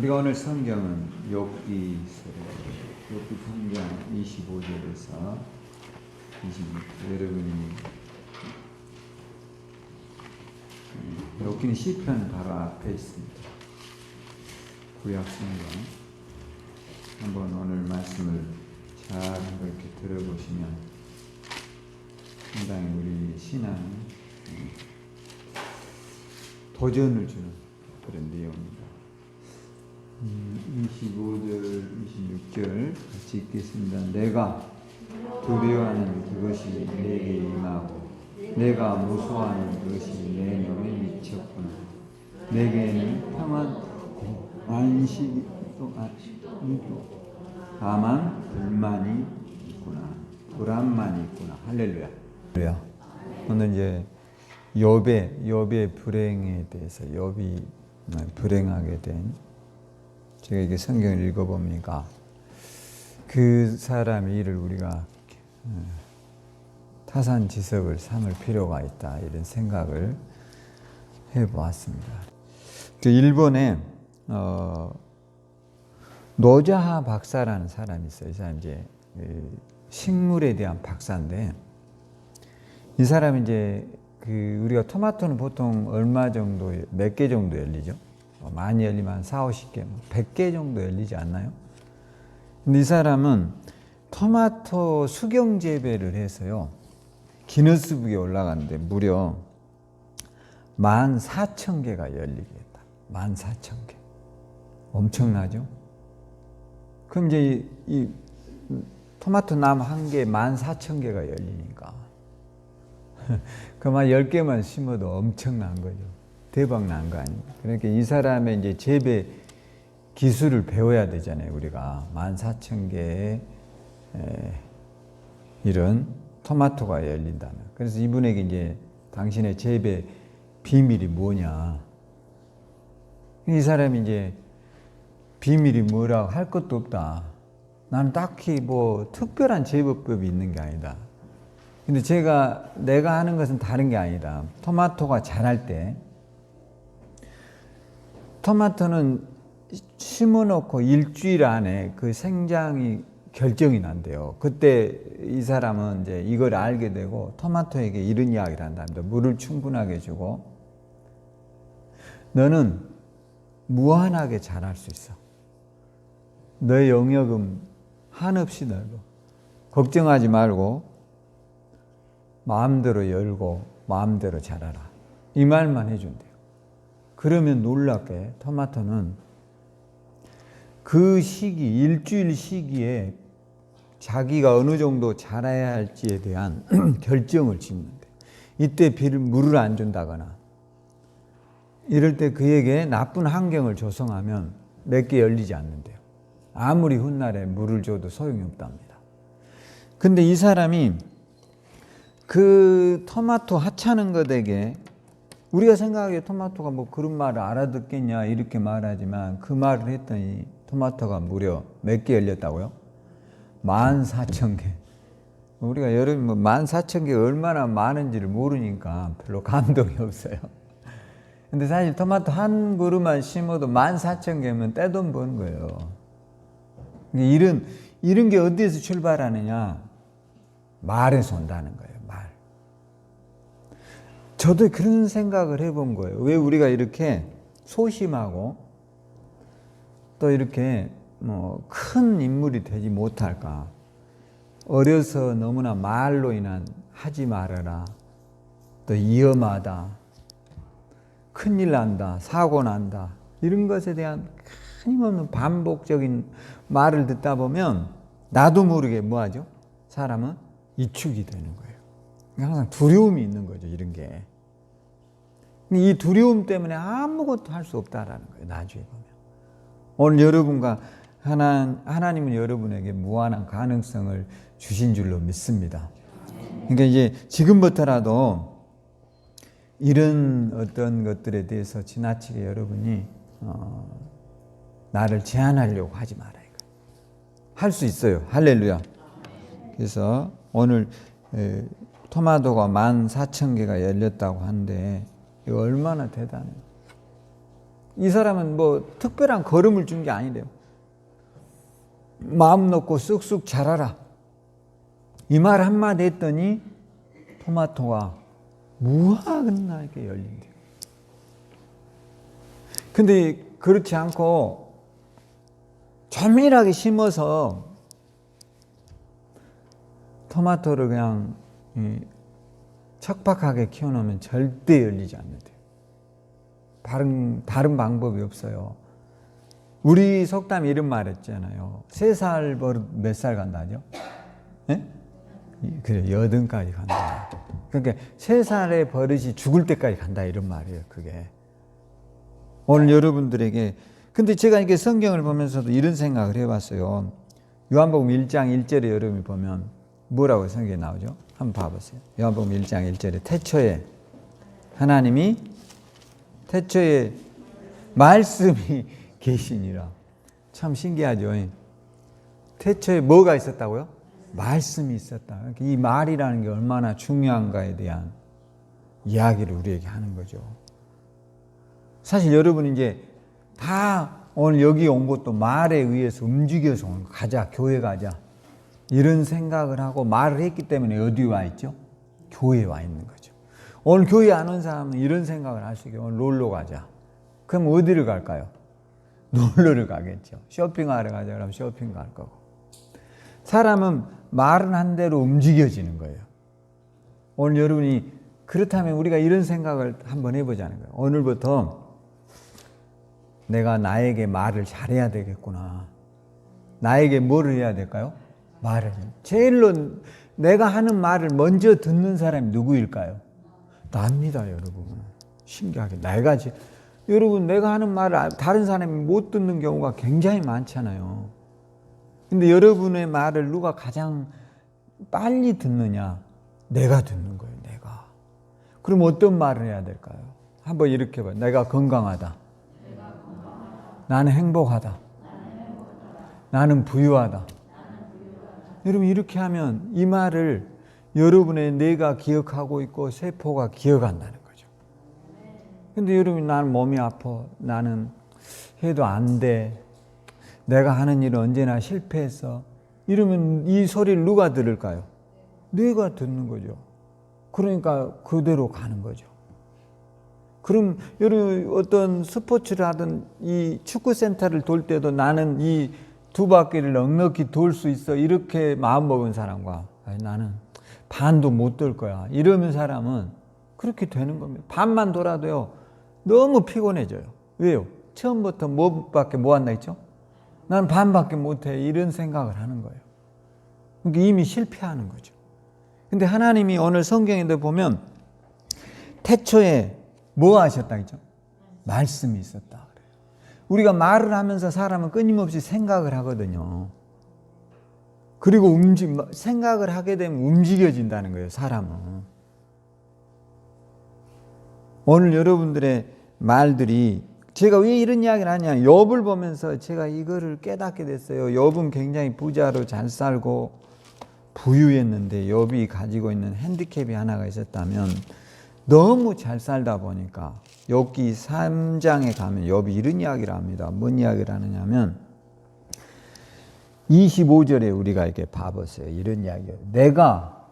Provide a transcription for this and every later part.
우리가 오늘 성경은 욥기 성경 25절에서 26절. 여러분이 욥기는 시편 바로 앞에 있습니다. 구약 성경. 한번 오늘 말씀을 잘 이렇게 들어보시면 상당히 우리 신앙에 도전을 주는 그런 내용입니다. 25절, 26절 같이 읽겠습니다. 내가 두려워하는 그것이 내게 임하고 내가 무서워하는 그것이 내 몸에 미쳤구나. 내게는 평안도 안식도 다만 불만이 있구나. 불안만이 있구나. 할렐루야. 오늘 이제 욥의 불행에 대해서, 욥이 불행하게 된, 제가 이게 성경을 읽어보니까 그 사람의 일을 우리가 타산지석을 삼을 필요가 있다, 이런 생각을 해보았습니다. 일본에 노자하 박사라는 사람이 있어요. 이 사람 이제 식물에 대한 박사인데, 이 사람이 이제 우리가 토마토는 보통 얼마 정도, 몇 개 정도 열리죠? 많이 열리면 한 4, 50개, 100개 정도 열리지 않나요? 근데 이 사람은 토마토 수경 재배를 해서요, 기네스북에 올라갔는데 무려 14,000개가 열리게 했다. 14,000개. 엄청나죠? 그럼 이제 이 토마토 나무 한 개에 14,000개가 열리니까 그만 10개만 심어도 엄청난 거죠. 대박 난 거 아니에요. 그러니까 이 사람의 이제 재배 기술을 배워야 되잖아요. 우리가 14,000개의 이런 토마토가 열린다면. 그래서 이분에게 이제 당신의 재배 비밀이 뭐냐. 이 사람이 이제 비밀이 뭐라고 할 것도 없다. 나는 딱히 뭐 특별한 재배법이 있는 게 아니다. 근데 내가 하는 것은 다른 게 아니다. 토마토가 자랄 때, 토마토는 심어놓고 일주일 안에 그 생장이 결정이 난대요. 그때 이 사람은 이제 이걸 알게 되고 토마토에게 이런 이야기를 한답니다. 물을 충분하게 주고 너는 무한하게 자랄 수 있어. 너의 영역은 한없이 넓어. 걱정하지 말고 마음대로 열고 마음대로 자라라. 이 말만 해준대요. 그러면 놀랍게 토마토는 그 시기, 일주일 시기에 자기가 어느 정도 자라야 할지에 대한 결정을 짓는데, 이때 물을 안 준다거나 이럴 때 그에게 나쁜 환경을 조성하면 몇 개 열리지 않는데요. 아무리 훗날에 물을 줘도 소용이 없답니다. 근데 이 사람이 그 토마토 하찮은 것에게, 우리가 생각하기에 토마토가 뭐 그런 말을 알아듣겠냐 이렇게 말하지만, 그 말을 했더니 토마토가 무려 몇 개 열렸다고요? 14,000개. 우리가 여러분 14,000개가 얼마나 많은지를 모르니까 별로 감동이 없어요. 근데 사실 토마토 한 그루만 심어도 14,000개면 떼돈 버는 거예요. 이런 게 어디에서 출발하느냐? 말에서 온다는 거예요. 말. 저도 그런 생각을 해본 거예요. 왜 우리가 이렇게 소심하고 또 이렇게 큰 인물이 되지 못할까? 어려서 너무나 말로 인한 하지 말아라, 또 위험하다, 큰일 난다, 사고 난다, 이런 것에 대한 끊임없는 반복적인 말을 듣다 보면 나도 모르게 뭐하죠? 사람은 이축이 되는 거예요. 항상 두려움이 있는 거죠, 이런 게. 이 두려움 때문에 아무것도 할 수 없다라는 거예요, 나중에 보면. 오늘 여러분과 하나님은 여러분에게 무한한 가능성을 주신 줄로 믿습니다. 그러니까 이제 지금부터라도 이런 어떤 것들에 대해서 지나치게 여러분이 나를 제한하려고 하지 말아요. 할 수 있어요. 할렐루야. 그래서 오늘 토마토가 14,000개가 열렸다고 하는데 이거 얼마나 대단해요. 이 사람은 뭐 특별한 걸음을 준 게 아니래요. 마음 놓고 쑥쑥 자라라. 이 말 한마디 했더니 토마토가 무화과나게 열린대요. 근데 그렇지 않고 조밀하게 심어서 토마토를 그냥 척박하게 키워놓으면 절대 열리지 않는데요. 다른 방법이 없어요. 우리 속담 이런 말 했잖아요. 3살 버릇 몇 살 간다 하죠? 네? 그래, 80까지 간다. 그러니까 3살의 버릇이 죽을 때까지 간다 이런 말이에요. 그게 오늘 여러분들에게. 근데 제가 이렇게 성경을 보면서도 이런 생각을 해봤어요. 요한복음 1장 1절에 여러분이 보면 뭐라고 성경에 나오죠? 한번 봐보세요. 요한복음 1장 1절에 태초에 하나님이 태초에 말씀이 계시니라. 참 신기하죠. 태초에 뭐가 있었다고요? 말씀이 있었다. 이 말이라는 게 얼마나 중요한가에 대한 이야기를 우리에게 하는 거죠. 사실 여러분 이제 다 오늘 여기 온 것도 말에 의해서 움직여서 온 거. 가자, 교회 가자. 이런 생각을 하고 말을 했기 때문에 어디 와 있죠? 교회에 와 있는 거죠. 오늘 교회 안 온 사람은 이런 생각을 할 수 있게 오늘 놀러 가자. 그럼 어디를 갈까요? 놀러를 가겠죠. 쇼핑하러 가자 그러면 쇼핑 갈 거고. 사람은 말은 한 대로 움직여지는 거예요. 오늘 여러분이 그렇다면 우리가 이런 생각을 한번 해보자는 거예요. 오늘부터 내가 나에게 말을 잘해야 되겠구나. 나에게 뭐를 해야 될까요? 말을. 제일로 내가 하는 말을 먼저 듣는 사람이 누구일까요? 납니다, 여러분. 신기하게. 여러분, 내가 하는 말을 다른 사람이 못 듣는 경우가 굉장히 많잖아요. 근데 여러분의 말을 누가 가장 빨리 듣느냐? 내가 듣는 거예요, 내가. 그럼 어떤 말을 해야 될까요? 한번 이렇게 봐요. 내가 건강하다. 나는 행복하다. 나는 부유하다. 여러분 이렇게 하면 이 말을 여러분의 뇌가 기억하고 있고 세포가 기억한다는 거죠. 근데 여러분 나는 몸이 아파. 나는 해도 안 돼. 내가 하는 일은 언제나 실패했어. 이러면 이 소리를 누가 들을까요? 뇌가 듣는 거죠. 그러니까 그대로 가는 거죠. 그럼 여러분 어떤 스포츠를 하든 이 축구센터를 돌 때도 나는 이 2바퀴를 넉넉히 돌 수 있어 이렇게 마음먹은 사람과 나는 반도 못 돌 거야 이러는 사람은 그렇게 되는 겁니다. 반만 돌아도요 너무 피곤해져요. 왜요? 처음부터 뭐밖에 못 한다 했죠? 나는 반밖에 못해 이런 생각을 하는 거예요. 그러니까 이미 실패하는 거죠. 근데 하나님이 오늘 성경에도 보면 태초에 뭐 하셨다 했죠? 말씀이 있었다. 우리가 말을 하면서 사람은 끊임없이 생각을 하거든요. 그리고 생각을 하게 되면 움직여진다는 거예요, 사람은. 오늘 여러분들의 말들이 제가 왜 이런 이야기를 하냐, 욥을 보면서 제가 이거를 깨닫게 됐어요. 욥은 굉장히 부자로 잘 살고 부유했는데 욥이 가지고 있는 핸디캡이 하나가 있었다면 너무 잘 살다 보니까 욥기 3장에 가면 욥이 이런 이야기를 합니다. 뭔 이야기를 하느냐면 25절에 우리가 이렇게 봐보세요. 이런 이야기예요. 내가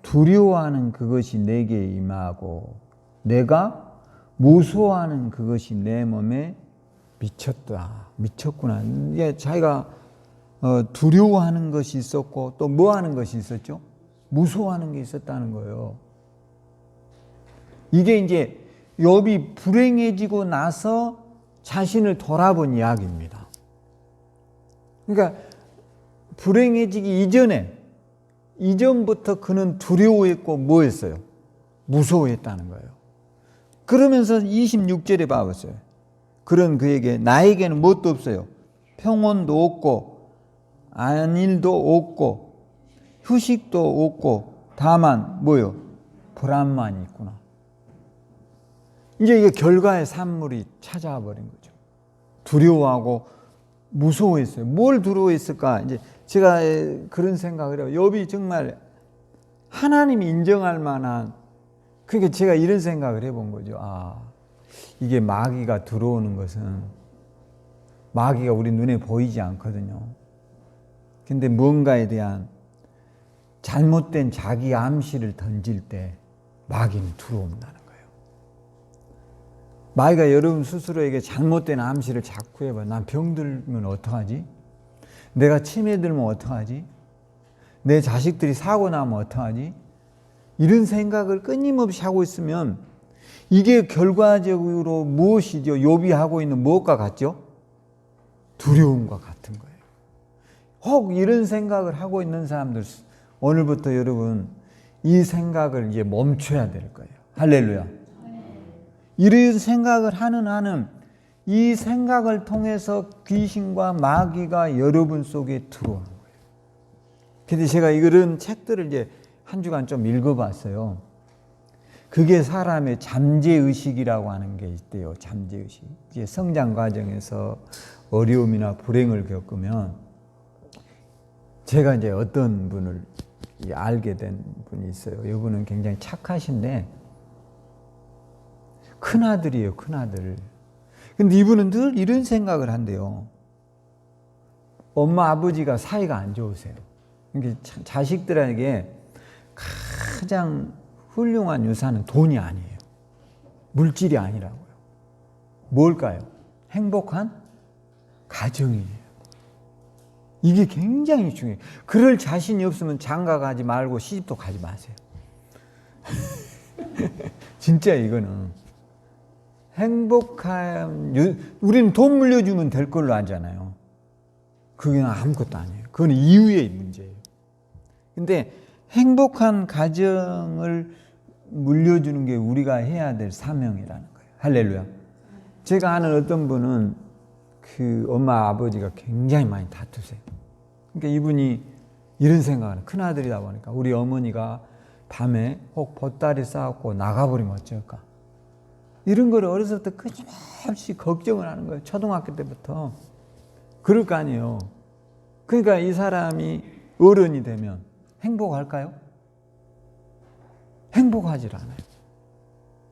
두려워하는 그것이 내게 임하고 내가 무서워하는 그것이 내 몸에 미쳤구나. 이게 자기가 두려워하는 것이 있었고 또 뭐 하는 것이 있었죠? 무서워하는 게 있었다는 거예요. 이게 이제 욥이 불행해지고 나서 자신을 돌아본 이야기입니다. 그러니까 불행해지기 이전부터 그는 두려워했고 뭐 했어요? 무서워했다는 거예요. 그러면서 26절에 봐보세요. 그런 그에게 나에게는 뭣도 없어요. 평온도 없고 안일도 없고 휴식도 없고 다만 뭐요? 불안만이 있구나. 이제 이게 결과의 산물이 찾아와 버린 거죠. 두려워하고 무서워했어요. 뭘 두려워했을까? 이제 제가 그런 생각을 해요. 욥이 정말 하나님이 인정할 만한, 그러니까 제가 이런 생각을 해본 거죠. 이게 마귀가 들어오는 것은 마귀가 우리 눈에 보이지 않거든요. 근데 무언가에 대한 잘못된 자기 암시를 던질 때 마귀는 들어온다는 거예요. 마귀가 여러분 스스로에게 잘못된 암시를 자꾸 해봐. 난 병들면 어떡하지? 내가 치매 들면 어떡하지? 내 자식들이 사고 나면 어떡하지? 이런 생각을 끊임없이 하고 있으면 이게 결과적으로 무엇이죠? 욥이 하고 있는 무엇과 같죠? 두려움과 같은 거예요. 혹 이런 생각을 하고 있는 사람들, 오늘부터 여러분 이 생각을 이제 멈춰야 될 거예요. 할렐루야. 이런 생각을 하는 한은 이 생각을 통해서 귀신과 마귀가 여러분 속에 들어오는 거예요. 근데 제가 이런 책들을 이제 한 주간 좀 읽어봤어요. 그게 사람의 잠재의식이라고 하는 게 있대요. 잠재의식. 이제 성장 과정에서 어려움이나 불행을 겪으면 제가 이제 어떤 분을 알게 된 분이 있어요. 이분은 굉장히 착하신데 큰아들이에요. 큰아들. 근데 이분은 늘 이런 생각을 한대요. 엄마 아버지가 사이가 안 좋으세요. 그러니까 자식들에게 가장 훌륭한 유산은 돈이 아니에요. 물질이 아니라고요. 뭘까요? 행복한 가정이에요. 이게 굉장히 중요해요. 그럴 자신이 없으면 장가 가지 말고 시집도 가지 마세요. 진짜 이거는 행복한, 우리는 돈 물려주면 될 걸로 하잖아요. 그게 아무것도 아니에요. 그건 이후의 문제예요. 근데 행복한 가정을 물려주는 게 우리가 해야 될 사명이라는 거예요. 할렐루야. 제가 아는 어떤 분은 그 엄마 아버지가 굉장히 많이 다투세요. 그러니까 이분이 이런 생각을 해요. 큰아들이다 보니까 우리 어머니가 밤에 혹 보따리 싸갖고 나가버리면 어쩔까. 이런 걸 어렸을 때 끊임없이 걱정을 하는 거예요. 초등학교 때부터. 그럴 거 아니에요. 그러니까 이 사람이 어른이 되면 행복할까요? 행복하지 않아요.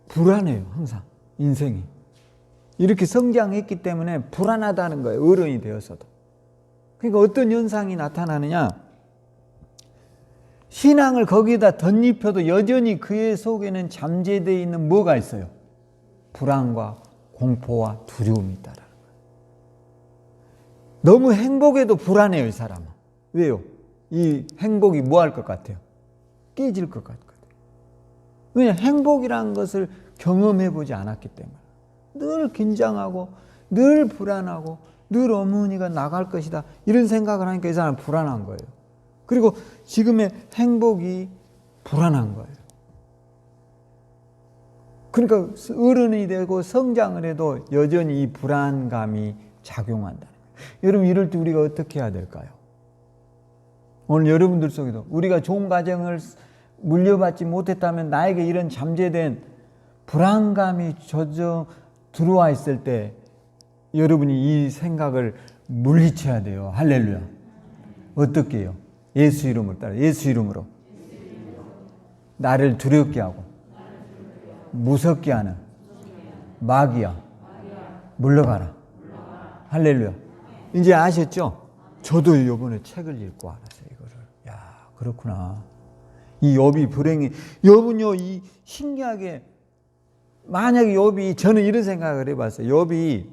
불안해요. 항상 인생이. 이렇게 성장했기 때문에 불안하다는 거예요. 어른이 되어서도. 그러니까 어떤 현상이 나타나느냐. 신앙을 거기다 덧입혀도 여전히 그의 속에는 잠재되어 있는 뭐가 있어요? 불안과 공포와 두려움이 있다라는 거예요. 너무 행복해도 불안해요. 이 사람은. 왜요? 이 행복이 뭐 할 것 같아요? 깨질 것 같거든요. 왜냐? 행복이라는 것을 경험해보지 않았기 때문에. 늘 긴장하고 늘 불안하고 늘 어머니가 나갈 것이다 이런 생각을 하니까 이 사람은 불안한 거예요. 그리고 지금의 행복이 불안한 거예요. 그러니까 어른이 되고 성장을 해도 여전히 이 불안감이 작용한다는 거예요. 여러분 이럴 때 우리가 어떻게 해야 될까요? 오늘 여러분들 속에도 우리가 좋은 가정을 물려받지 못했다면 나에게 이런 잠재된 불안감이 들어와 있을 때 여러분이 이 생각을 물리쳐야 돼요. 할렐루야. 어떻게 해요? 예수 이름을 따라 예수 이름으로 나를 두렵게 하고 무섭게 하는 마귀야 물러가라. 할렐루야. 이제 아셨죠? 저도 이번에 책을 읽고 알았어요. 이거를. 야, 그렇구나. 이 욥이 불행히 욥은요 이 신기하게 만약에 욥이 저는 이런 생각을 해봤어요. 욥이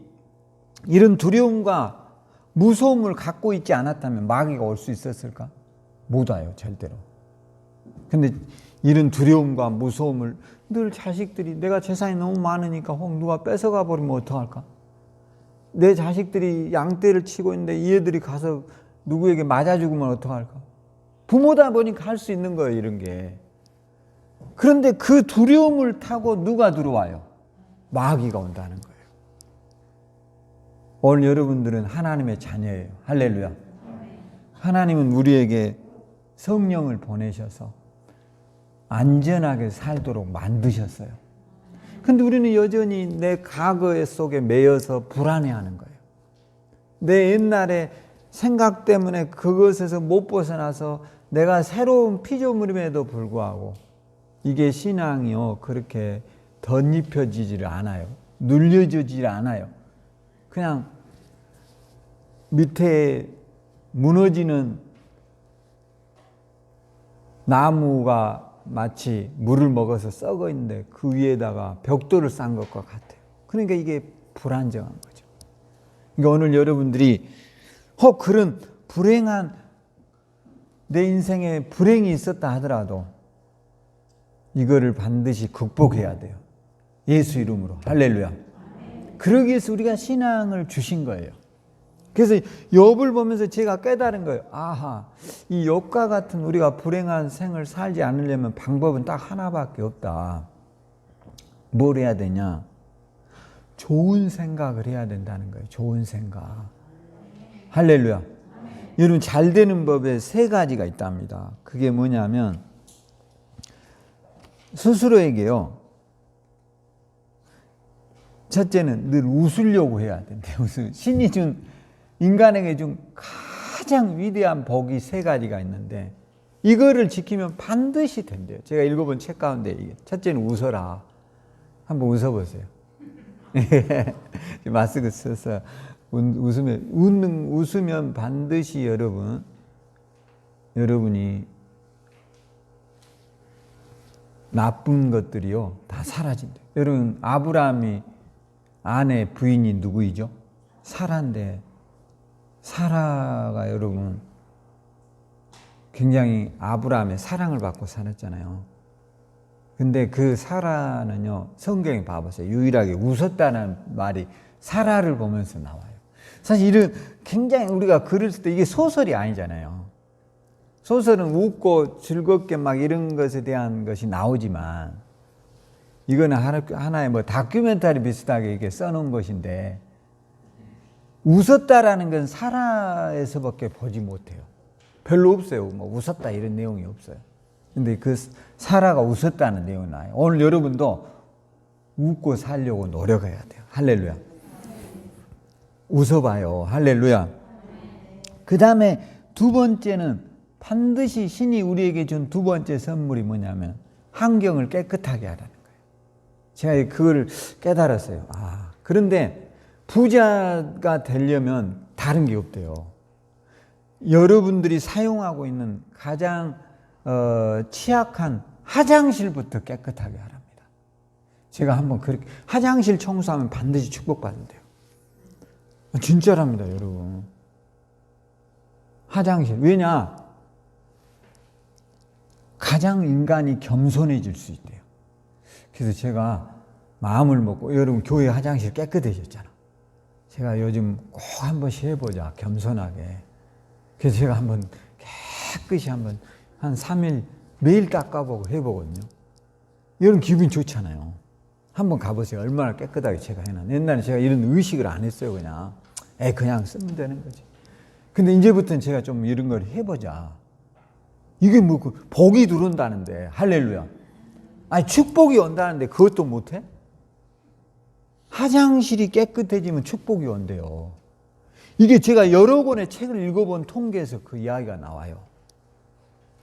이런 두려움과 무서움을 갖고 있지 않았다면 마귀가 올 수 있었을까? 못 와요, 절대로. 근데 이런 두려움과 무서움을 늘 자식들이 내가 재산이 너무 많으니까 혹 누가 뺏어가 버리면 어떡할까? 내 자식들이 양떼를 치고 있는데 이 애들이 가서 누구에게 맞아 죽으면 어떡할까? 부모다 보니까 할 수 있는 거예요, 이런 게. 그런데 그 두려움을 타고 누가 들어와요? 마귀가 온다는 거예요. 오늘 여러분들은 하나님의 자녀예요. 할렐루야. 하나님은 우리에게 성령을 보내셔서 안전하게 살도록 만드셨어요. 근데 우리는 여전히 내 과거 속에 매여서 불안해하는 거예요. 내 옛날의 생각 때문에 그것에서 못 벗어나서 내가 새로운 피조물임에도 불구하고 이게 신앙이요 그렇게 덧입혀지지를 않아요. 눌려지질 않아요. 그냥 밑에 무너지는 나무가 마치 물을 먹어서 썩어 있는데 그 위에다가 벽돌을 쌓은 것과 같아요. 그러니까 이게 불안정한 거죠. 그러니까 오늘 여러분들이 그런 불행한 내 인생에 불행이 있었다 하더라도 이거를 반드시 극복해야 돼요. 예수 이름으로. 할렐루야. 그러기 위해서 우리가 신앙을 주신 거예요. 그래서 욥을 보면서 제가 깨달은 거예요. 아하, 이 욥과 같은 우리가 불행한 생을 살지 않으려면 방법은 딱 하나밖에 없다. 뭘 해야 되냐? 좋은 생각을 해야 된다는 거예요. 좋은 생각. 할렐루야. 여러분, 잘 되는 법에 3가지가 있답니다. 그게 뭐냐면 스스로에게요. 첫째는 늘 웃으려고 해야 된대요. 신이 준 인간에게 준 가장 위대한 복이 3가지가 있는데 이거를 지키면 반드시 된대요. 제가 읽어본 책 가운데 이게 첫째는 웃어라. 한번 웃어보세요. 마스크 써서 웃으면 반드시 여러분이 나쁜 것들이요 다 사라진대요. 여러분, 아브라함이 아내 부인이 누구이죠? 사라인데 사라가 여러분 굉장히 아브라함의 사랑을 받고 살았잖아요. 근데 그 사라는요, 성경에 봐보세요. 유일하게 웃었다는 말이 사라를 보면서 나와요. 사실 이런 굉장히 우리가 글을 쓸 때 이게 소설이 아니잖아요. 소설은 웃고 즐겁게 막 이런 것에 대한 것이 나오지만 이거는 하나의 뭐 다큐멘터리 비슷하게 이렇게 써놓은 것인데 웃었다라는 건 사라에서밖에 보지 못해요. 별로 없어요. 뭐 웃었다 이런 내용이 없어요. 근데 그 사라가 웃었다는 내용이 나와요. 오늘 여러분도 웃고 살려고 노력해야 돼요. 할렐루야. 웃어봐요. 할렐루야. 그 다음에 2번째는 반드시 신이 우리에게 준 2번째 선물이 뭐냐면 환경을 깨끗하게 하라는 거예요. 제가 그걸 깨달았어요. 그런데 부자가 되려면 다른 게 없대요. 여러분들이 사용하고 있는 가장 취약한 화장실부터 깨끗하게 하랍니다. 제가 한번 그렇게 화장실 청소하면 반드시 축복받는대요. 진짜랍니다, 여러분. 화장실. 왜냐? 가장 인간이 겸손해질 수 있대요. 그래서 제가 마음을 먹고, 여러분 교회 화장실 깨끗해졌잖아. 제가 요즘 꼭 한 번씩 해보자, 겸손하게. 그래서 제가 한번 깨끗이 한 3일 매일 닦아보고 해보거든요. 여러분 기분이 좋잖아요. 한번 가보세요. 얼마나 깨끗하게 제가 해놨나. 옛날에 제가 이런 의식을 안 했어요. 그냥 쓰면 되는 거지. 근데 이제부터는 제가 좀 이런 걸 해보자. 이게 뭐 복이 들어온다는데. 할렐루야. 축복이 온다는데 그것도 못해? 화장실이 깨끗해지면 축복이 온대요. 이게 제가 여러 권의 책을 읽어본 통계에서 그 이야기가 나와요.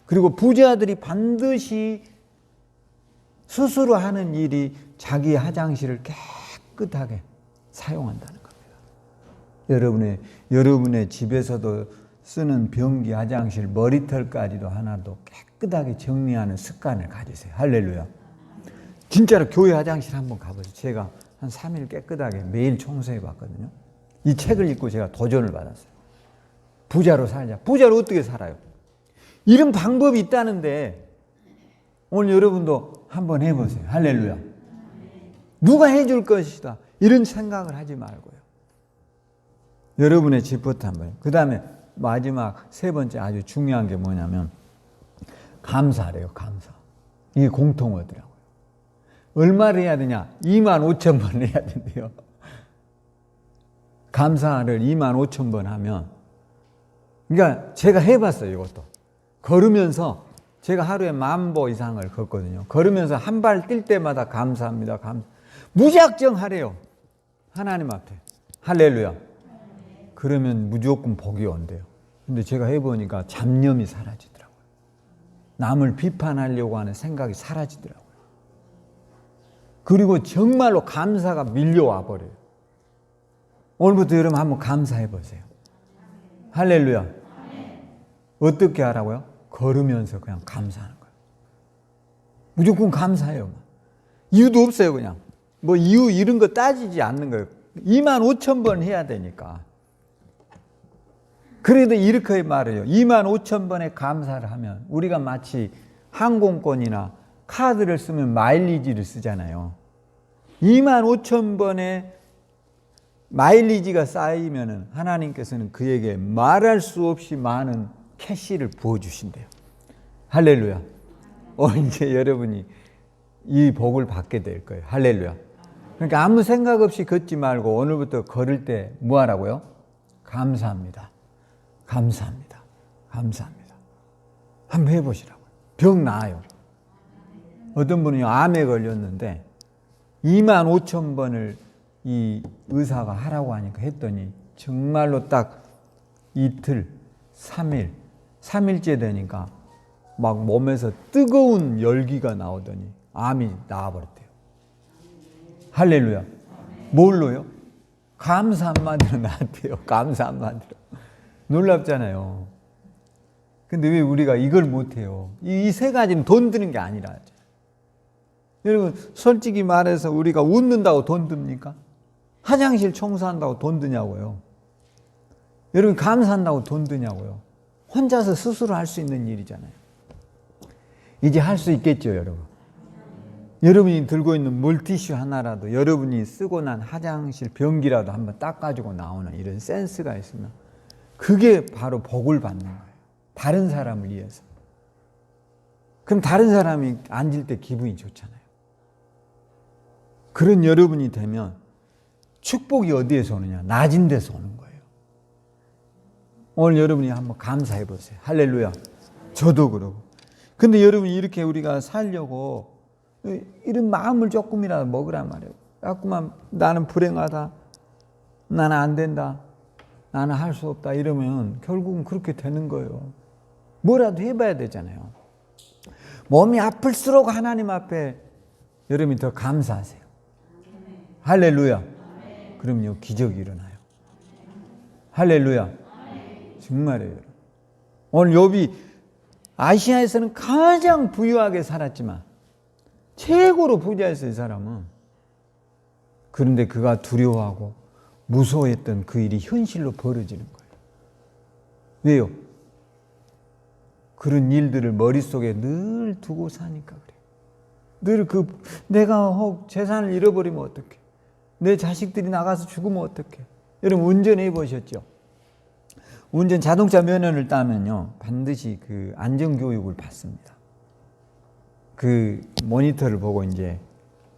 그리고 부자들이 반드시 스스로 하는 일이 자기 화장실을 깨끗하게 사용한다는 겁니다. 여러분의 집에서도 쓰는 변기, 화장실, 머리털까지도 하나도 깨끗하게 정리하는 습관을 가지세요. 할렐루야. 진짜로 교회 화장실 한번 가보세요. 제가 한 3일 깨끗하게 매일 청소해 봤거든요. 이 책을 읽고 제가 도전을 받았어요. 부자로 살자. 부자로 어떻게 살아요? 이런 방법이 있다는데 오늘 여러분도 한번 해보세요. 할렐루야. 누가 해줄 것이다. 이런 생각을 하지 말고요. 여러분의 집부터 한번. 그 다음에 마지막 3번째 아주 중요한 게 뭐냐면 감사래요. 감사. 이게 공통어더라고요. 얼마를 해야 되냐? 25,000번 해야 된대요. 감사를 25,000번 하면, 그러니까 제가 해봤어요. 이것도 걸으면서 제가 하루에 10,000보 이상을 걷거든요. 걸으면서 한 발 뛸 때마다 감사합니다. 무작정 하래요. 하나님 앞에. 할렐루야. 그러면 무조건 복이 온대요. 근데 제가 해보니까 잡념이 사라지더라고요. 남을 비판하려고 하는 생각이 사라지더라고요. 그리고 정말로 감사가 밀려와 버려요. 오늘부터 여러분 한번 감사해 보세요. 할렐루야. 어떻게 하라고요? 걸으면서 그냥 감사하는 거예요. 무조건 감사해요. 이유도 없어요. 그냥 뭐 이유 이런 거 따지지 않는 거예요. 25,000번 해야 되니까. 그래도 이렇게 말해요. 25,000번의 감사를 하면 우리가 마치 항공권이나 카드를 쓰면 마일리지를 쓰잖아요. 25,000번의 마일리지가 쌓이면 하나님께서는 그에게 말할 수 없이 많은 캐시를 부어주신대요. 할렐루야. 이제 여러분이 이 복을 받게 될 거예요. 할렐루야. 그러니까 아무 생각 없이 걷지 말고 오늘부터 걸을 때 뭐 하라고요? 감사합니다. 감사합니다. 감사합니다. 한번 해보시라고요. 병 나아요. 어떤 분이 암에 걸렸는데 25,000번을 이 의사가 하라고 하니까 했더니 정말로 딱 이틀, 3일째 되니까 막 몸에서 뜨거운 열기가 나오더니 암이 나아버렸대요. 할렐루야. 뭘로요? 감사 한마디로 나았대요. 감사 한마디로. 놀랍잖아요. 근데 왜 우리가 이걸 못해요? 이 세 가지는 돈 드는 게 아니라. 여러분 솔직히 말해서 우리가 웃는다고 돈 듭니까? 화장실 청소한다고 돈 드냐고요? 여러분 감사한다고 돈 드냐고요? 혼자서 스스로 할 수 있는 일이잖아요. 이제 할 수 있겠죠, 여러분. 여러분이 들고 있는 물티슈 하나라도 여러분이 쓰고 난 화장실 변기라도 한번 닦아주고 나오는 이런 센스가 있으면 그게 바로 복을 받는 거예요. 다른 사람을 위해서. 그럼 다른 사람이 앉을 때 기분이 좋잖아요. 그런 여러분이 되면 축복이 어디에서 오느냐? 낮은 데서 오는 거예요. 오늘 여러분이 한번 감사해 보세요. 할렐루야. 저도 그러고. 근데 여러분이 이렇게 우리가 살려고 이런 마음을 조금이라도 먹으란 말이에요. 자꾸만 나는 불행하다. 나는 안 된다. 나는 할 수 없다. 이러면 결국은 그렇게 되는 거예요. 뭐라도 해봐야 되잖아요. 몸이 아플수록 하나님 앞에 여러분이 더 감사하세요. 할렐루야. 그럼요, 기적이 일어나요. 할렐루야. 정말이에요. 오늘 욥이 아시아에서는 가장 부유하게 살았지만 최고로 부자였어요, 이 사람은. 그런데 그가 두려워하고 무서워했던 그 일이 현실로 벌어지는 거예요. 왜요? 그런 일들을 머릿속에 늘 두고 사니까 그래요. 늘 내가 혹 재산을 잃어버리면 어떡해? 내 자식들이 나가서 죽으면 어떡해? 여러분 운전해 보셨죠? 운전 자동차 면허를 따면요 반드시 그 안전교육을 받습니다. 그 모니터를 보고 이제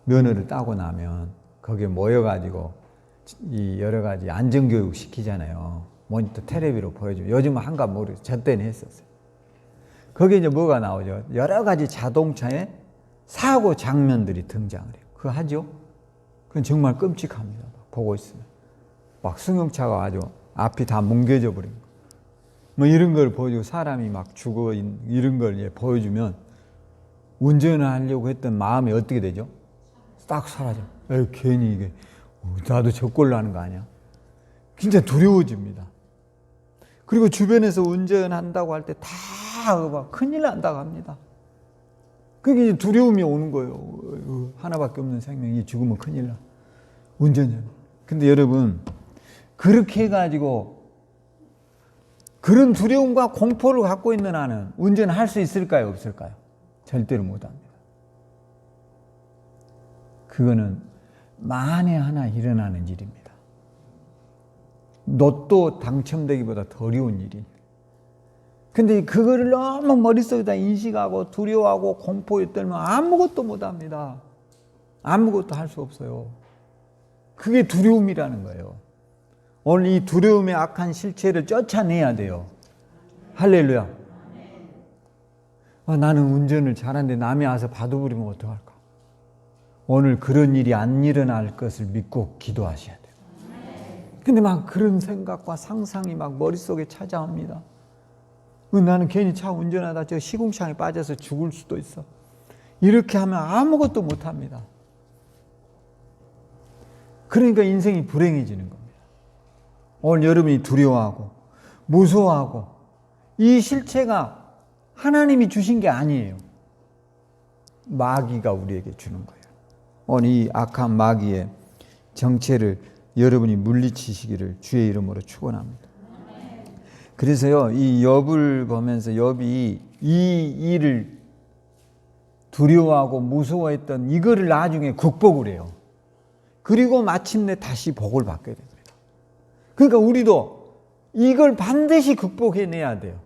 면허를 따고 나면 거기에 모여가지고 이 여러 가지 안전교육 시키잖아요. 모니터 텔레비로 보여주고 요즘은 한가 모르겠어요. 저 때는 했었어요. 거기에 이제 뭐가 나오죠? 여러 가지 자동차의 사고 장면들이 등장을 해요. 그거 하죠? 그건 정말 끔찍합니다. 보고 있으면. 막 승용차가 아주 앞이 다 뭉개져 버린 거. 뭐 이런 걸 보여주고 사람이 막 죽어 이런 걸 보여주면 운전을 하려고 했던 마음이 어떻게 되죠? 딱 사라져. 괜히 이게 나도 저꼴로 하는 거 아니야? 진짜 두려워집니다. 그리고 주변에서 운전한다고 할 때 다 큰일 난다고 합니다. 그게 이제 두려움이 오는 거예요. 하나밖에 없는 생명이 죽으면 큰일 나. 운전자. 근데 여러분, 그렇게 해가지고 그런 두려움과 공포를 갖고 있는 나는 운전할 수 있을까요? 없을까요? 절대로 못합니다. 그거는 만에 하나 일어나는 일입니다. 로또 당첨되기보다 더 어려운 일입니다. 근데 그거를 너무 머릿속에다 인식하고 두려워하고 공포에 떨면 아무것도 못합니다. 아무것도 할 수 없어요. 그게 두려움이라는 거예요. 오늘 이 두려움의 악한 실체를 쫓아내야 돼요. 할렐루야. 나는 운전을 잘하는데 남이 와서 봐도 부리면 어떡할까? 오늘 그런 일이 안 일어날 것을 믿고 기도하셔야 돼요. 근데 막 그런 생각과 상상이 막 머릿속에 찾아옵니다. 나는 괜히 차 운전하다 저 시궁창에 빠져서 죽을 수도 있어. 이렇게 하면 아무것도 못합니다. 그러니까 인생이 불행해지는 겁니다. 오늘 여러분이 두려워하고 무서워하고 이 실체가 하나님이 주신 게 아니에요. 마귀가 우리에게 주는 거예요. 오늘 이 악한 마귀의 정체를 여러분이 물리치시기를 주의 이름으로 축원합니다. 그래서요, 이 욥을 보면서 욥이 이 일을 두려워하고 무서워했던 이거를 나중에 극복을 해요. 그리고 마침내 다시 복을 받게 됩니다. 그러니까 우리도 이걸 반드시 극복해내야 돼요.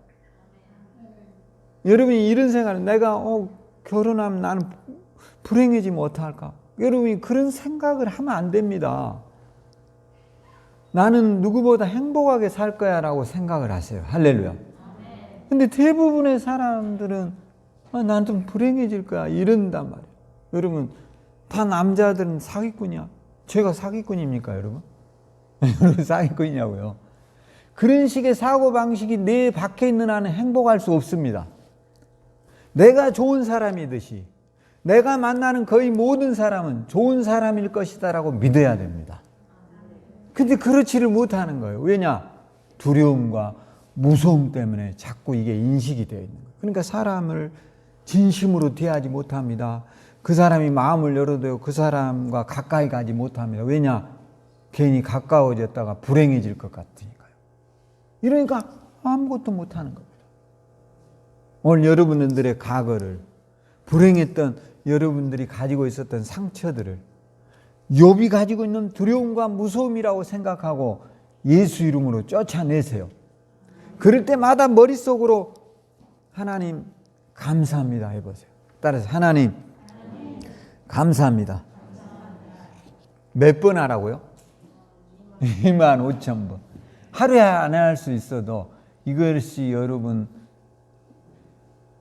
여러분이 이런 생각을, 내가 결혼하면 나는 불행해지면 어떡할까? 여러분이 그런 생각을 하면 안 됩니다. 나는 누구보다 행복하게 살 거야 라고 생각을 하세요. 할렐루야. 근데 대부분의 사람들은 난 좀 불행해질 거야 이런단 말이에요. 여러분, 다 남자들은 사기꾼이야. 제가 사기꾼입니까 여러분? 여러분 사기꾼이냐고요. 그런 식의 사고방식이 내 밖에 있는 한은 행복할 수 없습니다. 내가 좋은 사람이듯이 내가 만나는 거의 모든 사람은 좋은 사람일 것이다 라고 믿어야 됩니다. 근데 그렇지를 못하는 거예요. 왜냐? 두려움과 무서움 때문에 자꾸 이게 인식이 되어 있는 거예요. 그러니까 사람을 진심으로 대하지 못합니다. 그 사람이 마음을 열어도 그 사람과 가까이 가지 못합니다. 왜냐? 괜히 가까워졌다가 불행해질 것 같으니까요. 이러니까 아무것도 못하는 겁니다. 오늘 여러분들의 과거를, 불행했던 여러분들이 가지고 있었던 상처들을 욥이 가지고 있는 두려움과 무서움이라고 생각하고 예수 이름으로 쫓아내세요. 그럴 때마다 머릿속으로 하나님 감사합니다 해보세요. 따라서 하나님 감사합니다. 몇 번 하라고요? 25,000번. 하루에 안 할 수 있어도 이것이 여러분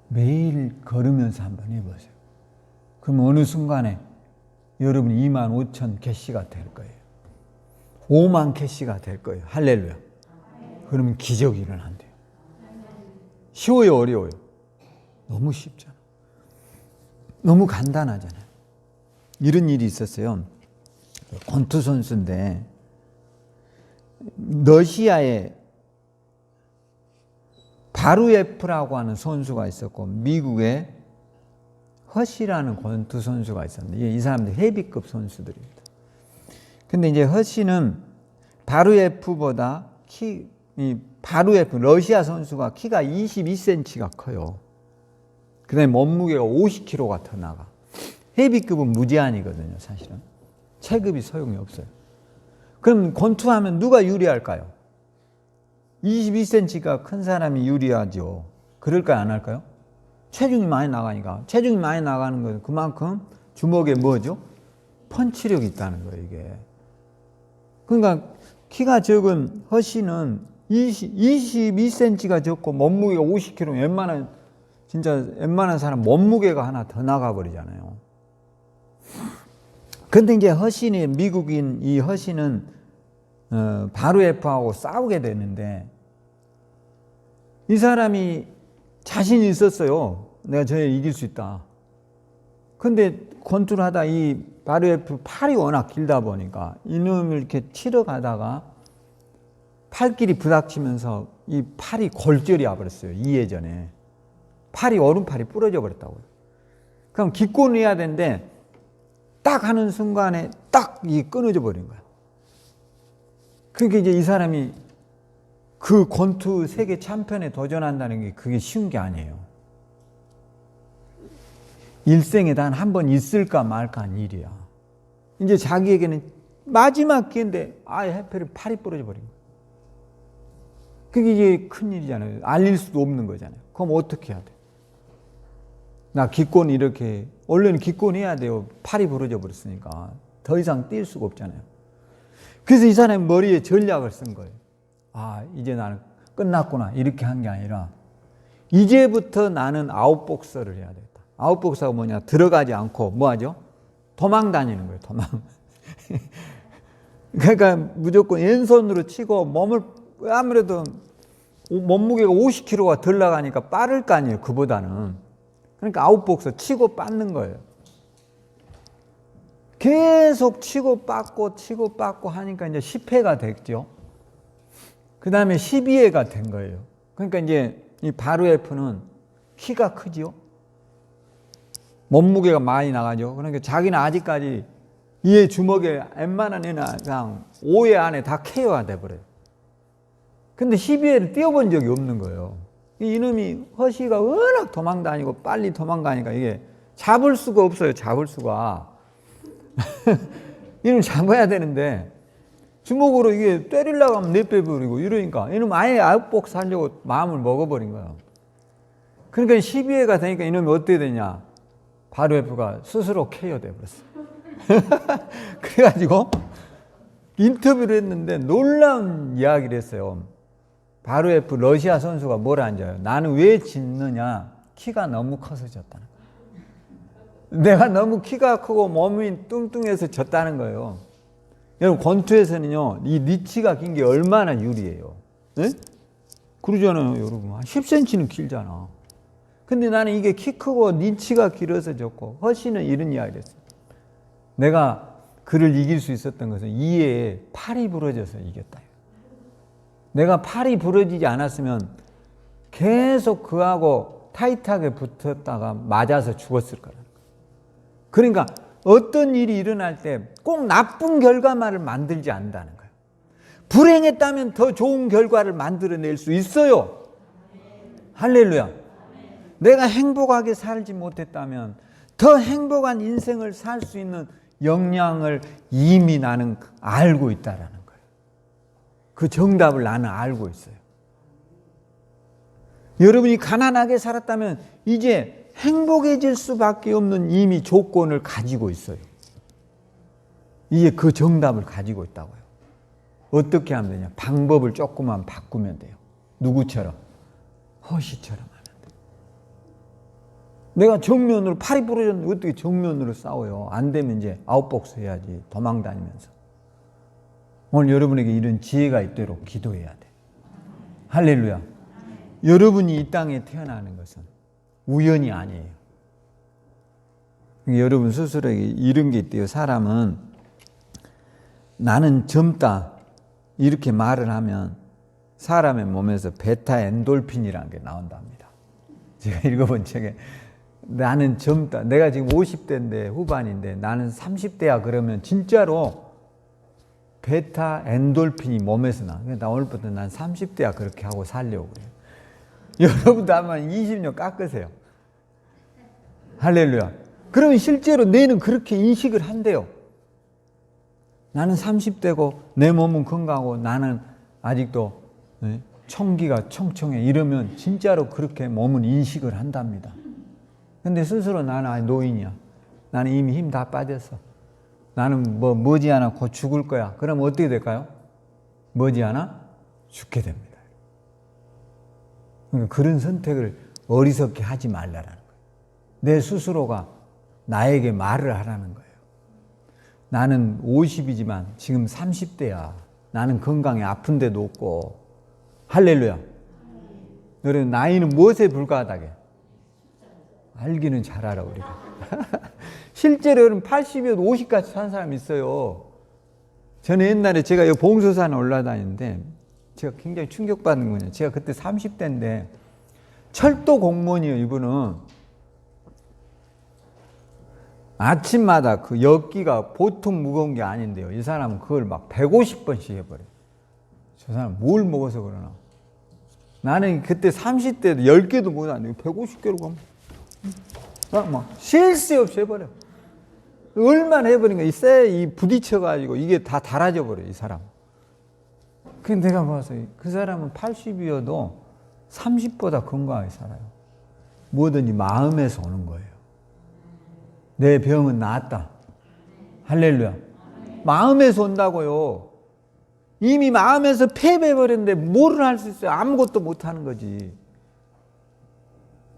매일 걸으면서 한번 해보세요. 그럼 어느 순간에 여러분 25,000 캐시가 될 거예요. 5만 캐시가 될 거예요. 할렐루야. 그러면 기적이 일어난대요. 쉬워요, 어려워요? 너무 쉽잖아. 너무 간단하잖아요. 이런 일이 있었어요. 권투 선수인데 러시아에 바루예프라고 하는 선수가 있었고 미국에 허시라는 권투 선수가 있었는데 이 사람들 헤비급 선수들입니다. 근데 이제 허시는 바루예프보다 바루예프 러시아 선수가 키가 22cm가 커요. 그 다음에 몸무게가 50kg가 더 나가. 헤비급은 무제한이거든요, 사실은. 체급이 소용이 없어요. 그럼 권투하면 누가 유리할까요? 22cm가 큰 사람이 유리하죠. 그럴까요, 안 할까요? 체중이 많이 나가니까. 체중이 많이 나가는 건 그만큼 주먹에 뭐죠? 펀치력이 있다는 거예요, 이게. 그러니까 키가 적은 허시는 22cm가 적고 몸무게가 50kg, 웬만한 사람 몸무게가 하나 더 나가버리잖아요. 근데 이제 허신이, 미국인 이 허신은 바루예프하고 싸우게 되는데 이 사람이 자신이 있었어요. 내가 저 이길 수 있다. 근데 권투를 하다 이 바루예프 팔이 워낙 길다 보니까 이놈을 이렇게 치러 가다가 팔길이 부닥치면서 이 팔이 골절이 와버렸어요. 이해전에. 오른팔이 부러져 버렸다고요. 그럼 기권을 해야 되는데 딱 하는 순간에 딱 이 끊어져 버린 거야. 그러니까 이제 이 사람이 그 권투 세계 챔피언에 도전한다는 게 그게 쉬운 게 아니에요. 일생에 단 한 번 있을까 말까 한 일이야. 이제 자기에게는 마지막 기회인데 해필 팔이 부러져 버린 거야. 그게 이제 큰 일이잖아요. 알릴 수도 없는 거잖아요. 그럼 어떻게 해야 돼? 나 기권 이렇게, 원래는 기권해야 돼요. 팔이 부러져 버렸으니까. 더 이상 뛸 수가 없잖아요. 그래서 이 사람이 머리에 전략을 쓴 거예요. 이제 나는 끝났구나. 이렇게 한 게 아니라, 이제부터 나는 아웃복서를 해야 되겠다. 아웃복서가 뭐냐? 들어가지 않고 뭐 하죠? 도망 다니는 거예요. 도망. 그러니까 무조건 왼손으로 치고 몸을, 아무래도 몸무게가 50kg가 덜 나가니까 빠를 거 아니에요. 그보다는. 그러니까 아웃복서 치고 빠는 거예요. 계속 치고받고 하니까 이제 10회가 됐죠. 그 다음에 12회가 된 거예요. 그러니까 이제 이 바로에프는 키가 크죠. 몸무게가 많이 나가죠. 그러니까 자기는 아직까지 이의 주먹에 웬만한 애는 그냥 5회 안에 다 KO가 돼버려요. 근데 12회를 뛰어본 적이 없는 거예요. 이놈이 허시가 워낙 도망다니고 빨리 도망가니까 이게 잡을 수가 없어요. 잡을 수가. 이놈 잡아야 되는데 주먹으로 이게 때리려고 하면 내빼버리고 이러니까 이놈 아예 아웃복 살려고 마음을 먹어버린 거예요. 그러니까 12회가 되니까 이놈이 어떻게 되냐. 바로에프가 스스로 KO 돼버렸어요. 그래가지고 인터뷰를 했는데 놀라운 이야기를 했어요. 바로에프 러시아 선수가 뭐라 앉아요. 나는 왜 졌느냐. 키가 너무 커서 졌다는 거예요. 내가 너무 키가 크고 몸이 뚱뚱해서 졌다는 거예요. 여러분 권투에서는요. 이 리치가 긴 게 얼마나 유리해요. 네? 그러잖아요. 여러분 한 10cm는 길잖아. 근데 나는 이게 키 크고 리치가 길어서 졌고 허시는 이런 이야기를 했어요. 내가 그를 이길 수 있었던 것은 이에 팔이 부러져서 이겼다. 내가 팔이 부러지지 않았으면 계속 그하고 타이트하게 붙었다가 맞아서 죽었을 거라는 거예요. 그러니까 어떤 일이 일어날 때 꼭 나쁜 결과만을 만들지 않는다는 거예요. 불행했다면 더 좋은 결과를 만들어낼 수 있어요. 할렐루야. 내가 행복하게 살지 못했다면 더 행복한 인생을 살 수 있는 역량을 이미 나는 알고 있다라는 거예요. 그 정답을 나는 알고 있어요. 여러분이 가난하게 살았다면 이제 행복해질 수밖에 없는 이미 조건을 가지고 있어요. 이제 그 정답을 가지고 있다고요. 어떻게 하면 되냐? 방법을 조금만 바꾸면 돼요. 누구처럼? 허시처럼 하면 돼요. 내가 정면으로 팔이 부러졌는데 어떻게 정면으로 싸워요? 안 되면 이제 아웃복스 해야지. 도망다니면서. 오늘 여러분에게 이런 지혜가 있도록 기도해야 돼. 할렐루야. 여러분이 이 땅에 태어나는 것은 우연이 아니에요. 여러분 스스로에게 이런 게 있대요. 사람은 나는 젊다 이렇게 말을 하면 사람의 몸에서 베타 엔돌핀이라는 게 나온답니다. 제가 읽어본 책에 나는 젊다. 내가 지금 50대인데 후반인데 나는 30대야 그러면 진짜로 베타 엔돌핀이 몸에서 나. 나 오늘부터 난 30대야 그렇게 하고 살려고 그래요. 여러분도 아마 20년 깎으세요. 할렐루야. 그러면 실제로 뇌는 그렇게 인식을 한대요. 나는 30대고 내 몸은 건강하고 나는 아직도 청기가 청청해 이러면 진짜로 그렇게 몸은 인식을 한답니다. 근데 스스로 나는 노인이야. 나는 이미 힘 다 빠졌어. 나는 머지않아 곧 죽을 거야. 그럼 어떻게 될까요? 머지않아 죽게 됩니다. 그러니까 그런 선택을 어리석게 하지 말라라는 거예요. 내 스스로가 나에게 말을 하라는 거예요. 나는 50이지만 지금 30대야. 나는 건강에 아픈 데도 없고. 할렐루야. 여러분 나이는 무엇에 불과하다게? 알기는 잘 알아 우리가. 실제로 여러분 80이어도 50까지 산 사람이 있어요. 저는 옛날에 제가 이 봉소산에 올라다니는데 제가 굉장히 충격받는 거냐. 제가 그때 30대인데 철도 공무원이에요. 이분은. 아침마다 그 엽기가 보통 무거운 게 아닌데요. 이 사람은 그걸 막 150번씩 해버려요. 저 사람 뭘 먹어서 그러나. 나는 그때 30대도 10개도 못 하는데 150개로 가면 막 쉴 새 없이 해버려. 얼마나 해버린가. 이 쇠 부딪혀가지고 이게 다 닳아져 버려요. 이 사람. 근데 내가 봐서 그 사람은 80이어도 30보다 건강하게 살아요. 뭐든지 마음에서 오는 거예요. 내 병은 나았다. 할렐루야. 마음에서 온다고요. 이미 마음에서 패배해버렸는데 뭐를 할 수 있어요? 아무것도 못하는 거지.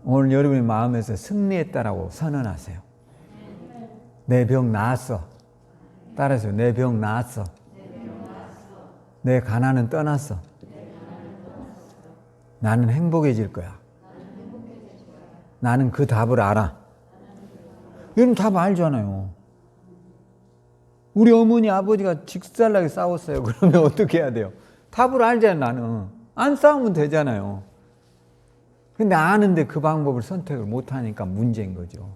오늘 여러분의 마음에서 승리했다라고 선언하세요. 내 병 나았어. 따라서 내 병 나았어. 내 가난은 떠났어. 나는 행복해질 거야. 나는 그 답을 알아. 여러분 답 알잖아요. 우리 어머니 아버지가 직살나게 싸웠어요. 그러면 어떻게 해야 돼요? 답을 알잖아요. 나는 안 싸우면 되잖아요. 근데 아는데 그 방법을 선택을 못하니까 문제인 거죠.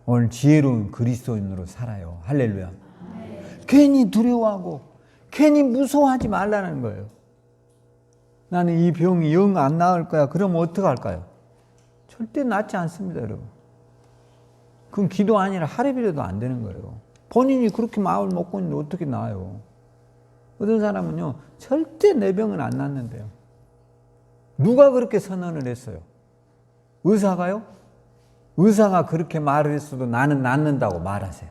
오늘 지혜로운 그리스도인으로 살아요. 할렐루야. 괜히 두려워하고 괜히 무서워하지 말라는 거예요. 나는 이 병이 영 안 나을 거야. 그러면 어떡할까요? 절대 낫지 않습니다, 여러분. 그건 기도 아니라 하루비라도 안 되는 거예요. 본인이 그렇게 마음을 먹고 있는데 어떻게 나아요? 어떤 사람은요, 절대 내 병은 안 낫는데요. 누가 그렇게 선언을 했어요? 의사가요? 의사가 그렇게 말을 했어도 나는 낫는다고 말하세요.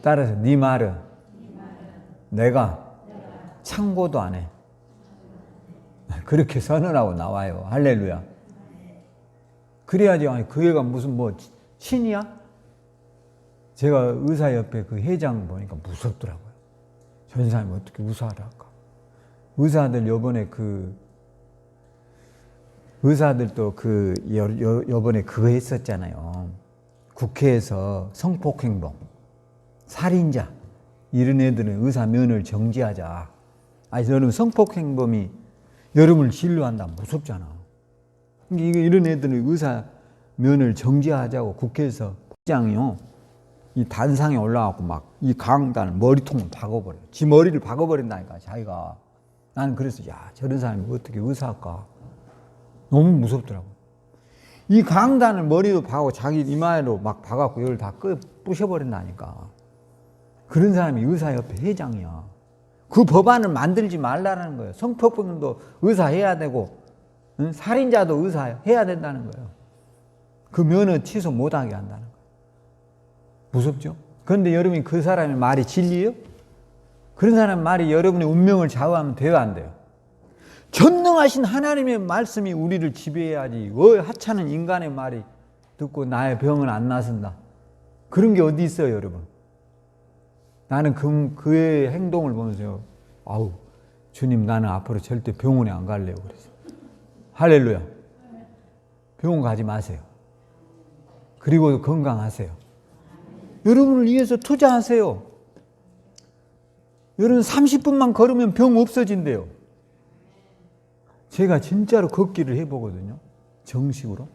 따라서 네 말은 내가 참고도 안 해. 그렇게 선언하고 나와요. 할렐루야. 그래야지. 아니, 그 애가 무슨 뭐 신이야? 제가 의사협회 그 회장 보니까 무섭더라고요. 전 사람이 어떻게 의사를 할까? 의사들 요번에 의사들도 요번에 그거 했었잖아요. 국회에서 성폭행범, 살인자, 이런 애들은 의사 면허를 정지하자. 아니, 여러분, 성폭행범이 여러분을 진료한다. 무섭잖아. 이런 애들은 의사 면허를 정지하자고 국회에서 장이요. 이 단상에 올라가고 막 이 강단을 머리통을 박아버려요. 지 머리를 박아버린다니까, 자기가. 나는 그래서, 야, 저런 사람이 어떻게 의사할까? 너무 무섭더라고. 이 강단을 머리로 박고 자기 이마에로 막 박아갖고 이걸 다 부셔버린다니까. 그런 사람이 의사협회 회장이야. 그 법안을 만들지 말라는 거예요. 성폭행도 의사해야 되고, 응? 살인자도 의사해야 된다는 거예요. 그 면허 취소 못하게 한다는 거예요. 무섭죠? 그런데 여러분이 그 사람의 말이 진리예요? 그런 사람 말이 여러분의 운명을 좌우하면 돼요, 안 돼요? 전능하신 하나님의 말씀이 우리를 지배해야지. 왜 하찮은 인간의 말이 듣고 나의 병은 안 나선다. 그런 게 어디 있어요, 여러분? 나는 그의 행동을 보면서요, 아우, 주님, 나는 앞으로 절대 병원에 안 갈래요. 그래서. 할렐루야. 병원 가지 마세요. 그리고 건강하세요. 여러분을 위해서 투자하세요. 여러분 30분만 걸으면 병 없어진대요. 제가 진짜로 걷기를 해보거든요. 정식으로.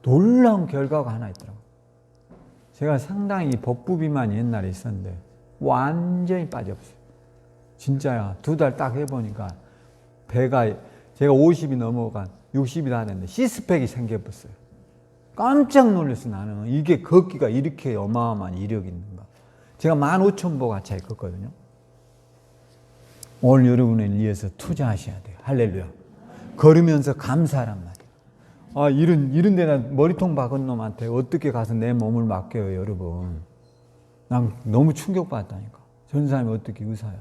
놀라운 결과가 하나 있더라고요. 제가 상당히 복부 비만이 옛날에 있었는데 완전히 빠져버렸어요. 진짜야. 2달 딱 해보니까 배가, 제가 50이 넘어간 60이 다 됐는데 시스팩이 생겨버렸어요. 깜짝 놀랐어요. 나는 이게 걷기가 이렇게 어마어마한 이력이 있는가. 제가 15,000보 가까이 걷거든요. 오늘 여러분을 위해서 투자하셔야 돼요. 할렐루야. 걸으면서 감사하란 말이에요. 아, 이런 데다 머리통 박은 놈한테 어떻게 가서 내 몸을 맡겨요, 여러분. 난 너무 충격받았다니까. 전 사람이 어떻게 의사야.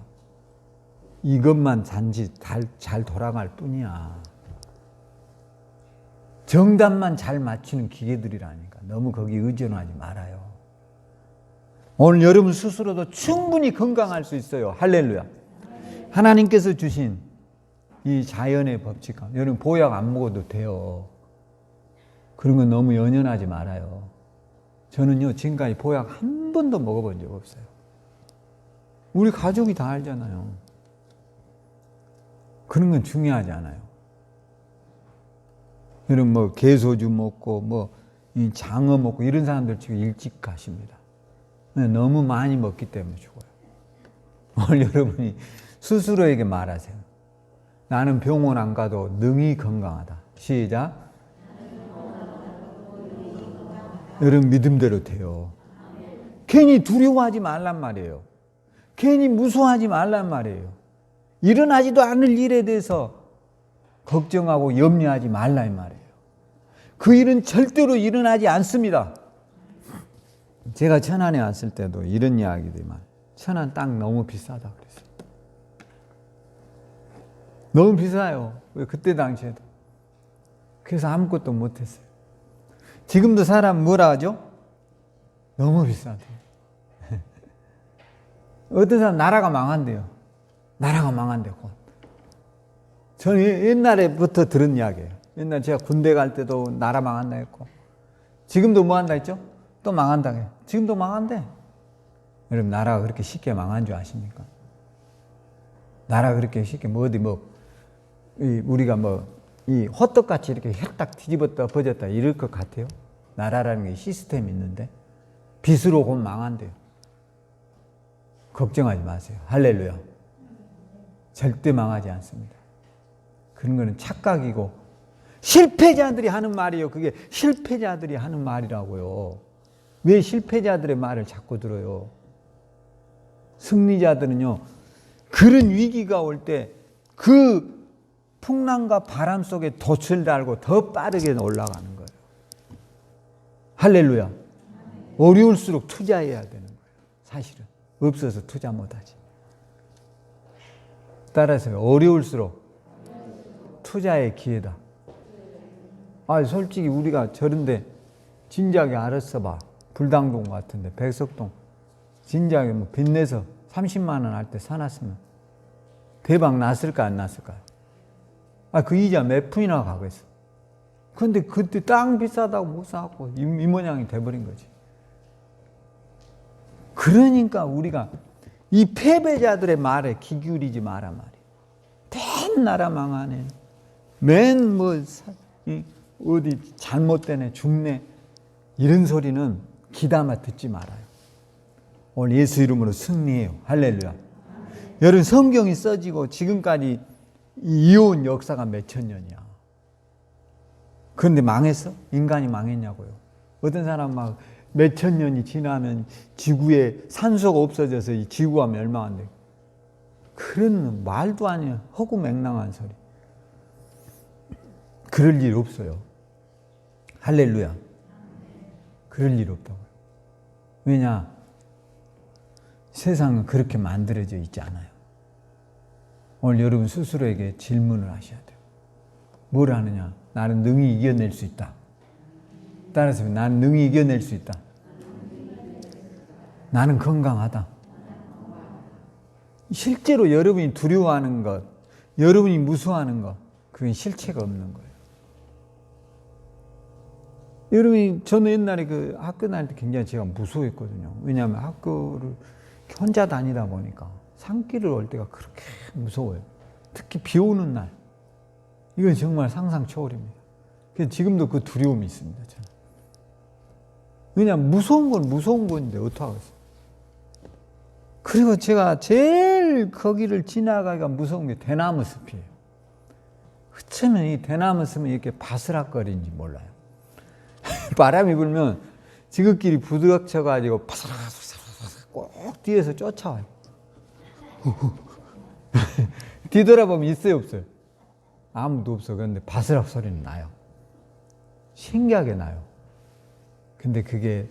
이것만 단지 잘 돌아갈 뿐이야. 정답만 잘 맞추는 기계들이라니까. 너무 거기 의존하지 말아요. 오늘 여러분 스스로도 충분히 건강할 수 있어요. 할렐루야. 하나님께서 주신 이 자연의 법칙, 여러분 보약 안 먹어도 돼요. 그런 건 너무 연연하지 말아요. 저는요, 지금까지 보약 한 번도 먹어본 적 없어요. 우리 가족이 다 알잖아요. 그런 건 중요하지 않아요. 여러분 뭐 개소주 먹고 뭐 장어 먹고 이런 사람들 지금 일찍 가십니다. 너무 많이 먹기 때문에 죽어요. 오늘 여러분이 스스로에게 말하세요. 나는 병원 안 가도 능히 건강하다. 시작. 여러분 믿음대로 돼요. 괜히 두려워하지 말란 말이에요. 괜히 무서워하지 말란 말이에요. 일어나지도 않을 일에 대해서 걱정하고 염려하지 말라 이 말이에요. 그 일은 절대로 일어나지 않습니다. 제가 천안에 왔을 때도 이런 이야기들만, 천안 땅 너무 비싸다 그랬어요. 너무 비싸요. 왜 그때 당시에도. 그래서 아무것도 못했어요. 지금도 사람 뭐라 하죠? 너무 비싸대. 어떤 사람 나라가 망한대요. 나라가 망한대요. 저는 옛날에부터 들은 이야기예요. 옛날 제가 군대 갈 때도 나라 망한다 했고, 지금도 뭐 한다 했죠? 또 망한다. 지금도 망한대. 여러분, 나라가 그렇게 쉽게 망한 줄 아십니까? 나라가 그렇게 쉽게 우리가 이 호떡같이 이렇게 혈딱 뒤집었다 버졌다 이럴 것 같아요? 나라라는 게 시스템이 있는데 빚으로 곧 망한대요. 걱정하지 마세요. 할렐루야. 절대 망하지 않습니다. 그런 거는 착각이고 실패자들이 하는 말이에요. 그게 실패자들이 하는 말이라고요. 왜 실패자들의 말을 자꾸 들어요? 승리자들은요, 그런 위기가 올 때 그 풍랑과 바람 속에 돛을 달고 더 빠르게 올라가는 거예요. 할렐루야. 어려울수록 투자해야 되는 거예요. 사실은 없어서 투자 못하지. 따라서 어려울수록 투자의 기회다. 솔직히 우리가 저런데 진작에 알았어 봐. 불당동 같은데 백석동 진작에 빚내서 30만 원 할 때 사놨으면 대박 났을까 안 났을까? 그 이자 몇 푼이나 가겠어. 근데 그때 땅 비싸다고 못 사갖고 이 모양이 돼버린 거지. 그러니까 우리가 이 패배자들의 말에 귀 기울이지 마라 말이야. 맨 나라 망하네. 어디 잘못되네, 죽네. 이런 소리는 귀담아 듣지 말아요. 오늘 예수 이름으로 승리해요. 할렐루야. 여러분, 성경이 써지고 지금까지 이어온 역사가 몇천 년이야. 그런데 망했어? 인간이 망했냐고요. 어떤 사람 막 몇천 년이 지나면 지구에 산소가 없어져서 이 지구가 멸망한대. 그런 말도 아니야. 허구맹랑한 소리. 그럴 일 없어요. 할렐루야. 그럴 일 없다고요. 왜냐? 세상은 그렇게 만들어져 있지 않아요. 오늘 여러분 스스로에게 질문을 하셔야 돼요. 뭘 하느냐? 나는 능히 이겨낼 수 있다. 따라서 나는 능히 이겨낼 수 있다. 나는 건강하다. 실제로 여러분이 두려워하는 것, 여러분이 무서워하는 것, 그건 실체가 없는 거예요. 여러분이, 저는 옛날에 그 학교 다닐 때 굉장히 제가 무서워했거든요. 왜냐하면 학교를 혼자 다니다 보니까 산길을 올 때가 그렇게 무서워요. 특히 비 오는 날. 이건 정말 상상 초월입니다. 그래서 지금도 그 두려움이 있습니다, 저는. 왜냐하면 무서운 건 무서운 건데 어떡하겠어요. 그리고 제가 제일 거기를 지나가기가 무서운 게 대나무 숲이에요. 어쩌면 이 대나무 숲은 이렇게 바스락거리는지 몰라요. 바람이 불면 지극끼리 부드럽쳐가지고 바스락바스락 꼭 뒤에서 쫓아와요. 뒤돌아보면 있어요, 없어요? 아무도 없어. 그런데 바스락 소리는 나요. 신기하게 나요. 근데 그게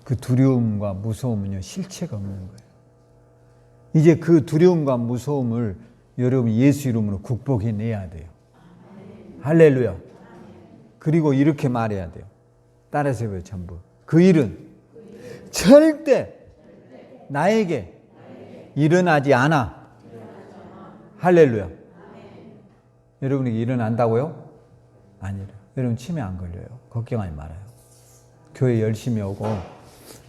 그 두려움과 무서움은요, 실체가 없는 거예요. 이제 그 두려움과 무서움을 여러분 예수 이름으로 극복해내야 돼요. 할렐루야. 그리고 이렇게 말해야 돼요. 따라서 해봐요, 전부. 그 일은 절대 나에게 일어나지 않아. 할렐루야. 여러분에게 일어난다고요? 아니라. 여러분 치매 안 걸려요. 걱정하지 말아요. 교회 열심히 오고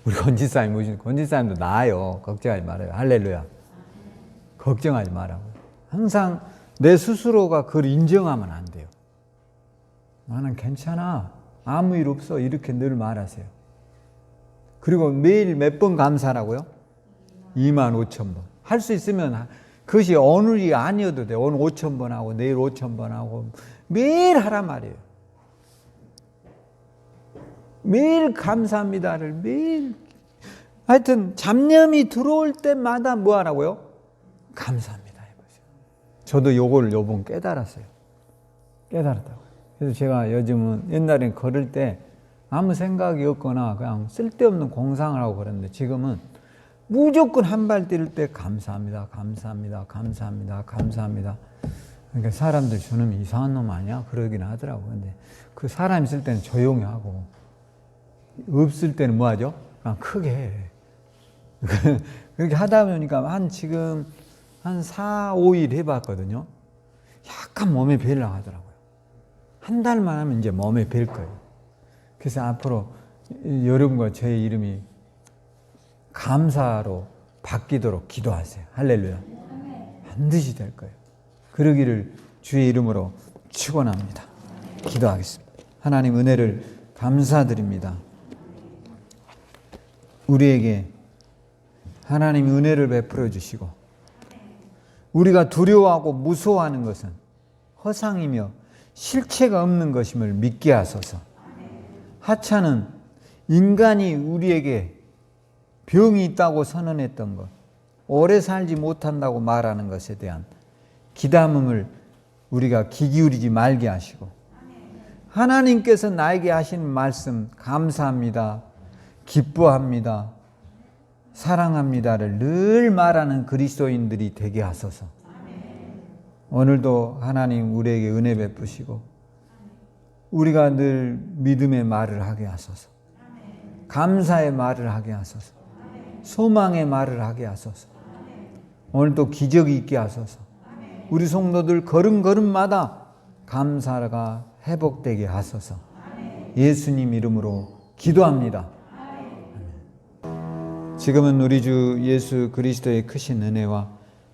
우리 권지사님 모시는 권지사님도 나아요. 걱정하지 말아요. 할렐루야. 걱정하지 말라고. 항상 내 스스로가 그걸 인정하면 안 돼요. 나는 괜찮아. 아무 일 없어. 이렇게 늘 말하세요. 그리고 매일 몇 번 감사라고요? 25,000번. 할 수 있으면 그것이 오늘이 아니어도 돼. 오늘 5,000번 하고 내일 5,000번 하고 매일 하란 말이에요. 매일 감사합니다를 매일. 하여튼 잡념이 들어올 때마다 뭐 하라고요? 감사합니다 해보세요. 저도 요걸 요번 깨달았어요. 깨달았다고요. 그래서 제가 요즘은 옛날엔 걸을 때 아무 생각이 없거나 그냥 쓸데없는 공상을 하고 그랬는데 지금은 무조건 한 발 뛸 때 감사합니다, 감사합니다, 감사합니다, 감사합니다. 그러니까 사람들 저놈 이상한 놈 아니야? 그러긴 하더라고요. 근데 그 사람 있을 때는 조용히 하고 없을 때는 뭐 하죠? 그냥 크게 해. 그렇게 하다 보니까 지금 한 4, 5일 해봤거든요. 약간 몸에 배려고 하더라고요. 한 달만 하면 이제 몸에 뵐 거예요. 그래서 앞으로 여러분과 저의 이름이 감사로 바뀌도록 기도하세요. 할렐루야. 반드시 될 거예요. 그러기를 주의 이름으로 축원합니다. 기도하겠습니다. 하나님 은혜를 감사드립니다. 우리에게 하나님 은혜를 베풀어 주시고 우리가 두려워하고 무서워하는 것은 허상이며 실체가 없는 것임을 믿게 하소서. 하찮은 인간이 우리에게 병이 있다고 선언했던 것, 오래 살지 못한다고 말하는 것에 대한 기담음을 우리가 귀 기울이지 말게 하시고 하나님께서 나에게 하신 말씀 감사합니다, 기뻐합니다, 사랑합니다를 늘 말하는 그리스도인들이 되게 하소서. 오늘도 하나님 우리에게 은혜 베푸시고 우리가 늘 믿음의 말을 하게 하소서. 감사의 말을 하게 하소서. 소망의 말을 하게 하소서. 오늘도 기적이 있게 하소서. 우리 성도들 걸음걸음마다 감사가 회복되게 하소서. 예수님 이름으로 기도합니다. 지금은 우리 주 예수 그리스도의 크신 은혜와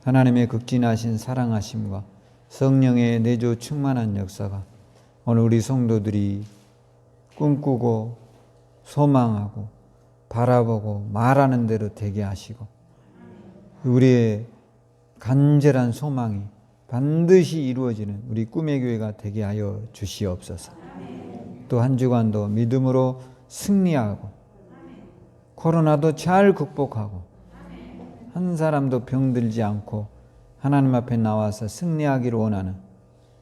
하나님의 극진하신 사랑하심과 성령의 내조 충만한 역사가 오늘 우리 성도들이 꿈꾸고 소망하고 바라보고 말하는 대로 되게 하시고 우리의 간절한 소망이 반드시 이루어지는 우리 꿈의 교회가 되게 하여 주시옵소서. 또 한 주간도 믿음으로 승리하고 코로나도 잘 극복하고 한 사람도 병들지 않고 하나님 앞에 나와서 승리하기를 원하는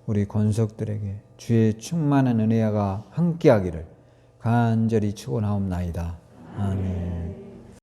우리 권속들에게 주의 충만한 은혜가 함께하기를 간절히 축원하옵나이다. 아멘.